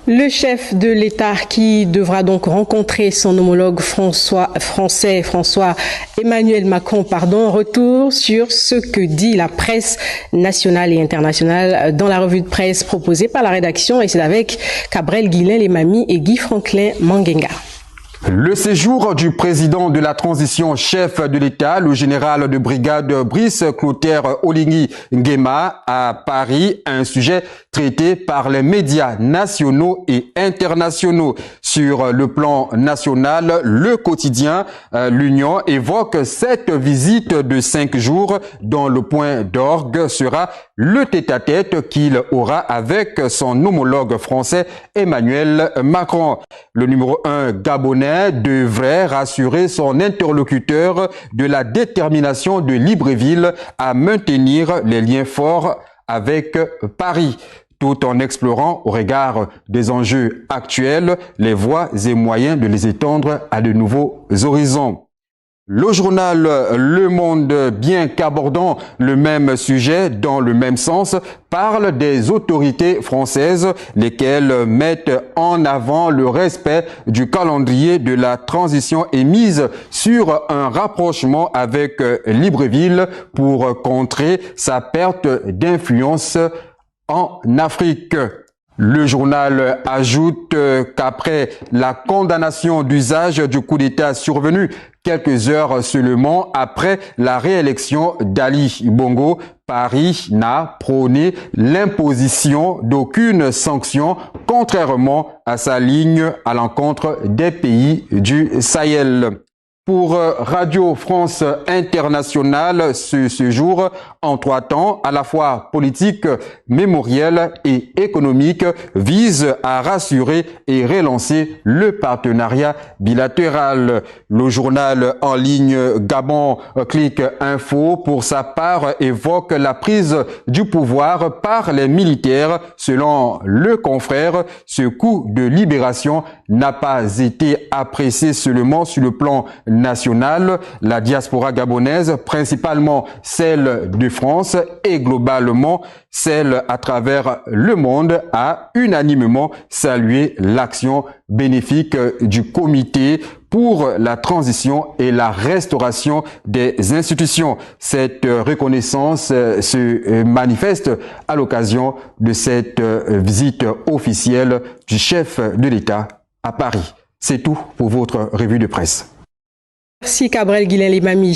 Le chef de l'État qui devra donc rencontrer son homologue François Emmanuel Macron, retour sur ce que dit la presse nationale et internationale dans la revue de presse proposée par la rédaction, et c'est avec Cabrel Guilin-Lemami et Guy Franklin Mangenga. Le séjour du président de la transition chef de l'État, le général de brigade Brice Clotaire Oligui Nguema à Paris, un sujet traité par les médias nationaux et internationaux. Sur le plan national, le quotidien L'Union évoque cette visite de 5 jours dont le point d'orgue sera le tête-à-tête qu'il aura avec son homologue français Emmanuel Macron. Le numéro 1 gabonais devrait rassurer son interlocuteur de la détermination de Libreville à maintenir les liens forts avec Paris, tout en explorant au regard des enjeux actuels les voies et moyens de les étendre à de nouveaux horizons. Le journal Le Monde, bien qu'abordant le même sujet dans le même sens, parle des autorités françaises, lesquelles mettent en avant le respect du calendrier de la transition et mise sur un rapprochement avec Libreville pour contrer sa perte d'influence en Afrique. Le journal ajoute qu'après la condamnation d'usage du coup d'État survenu quelques heures seulement après la réélection d'Ali Bongo, Paris n'a prôné l'imposition d'aucune sanction, contrairement à sa ligne à l'encontre des pays du Sahel. Pour Radio France Internationale, ce séjour en 3 temps, à la fois politique, mémoriel et économique, vise à rassurer et relancer le partenariat bilatéral. Le journal en ligne Gabon Click Info, pour sa part, évoque la prise du pouvoir par les militaires. Selon le confrère, ce coup de libération n'a pas été apprécié seulement sur le plan national. La diaspora gabonaise, principalement celle de France et globalement celle à travers le monde, a unanimement salué l'action bénéfique du comité pour la transition et la restauration des institutions. Cette reconnaissance se manifeste à l'occasion de cette visite officielle du chef de l'État à Paris. C'est tout pour votre revue de presse. Merci Cabrel Guilin-Lemami.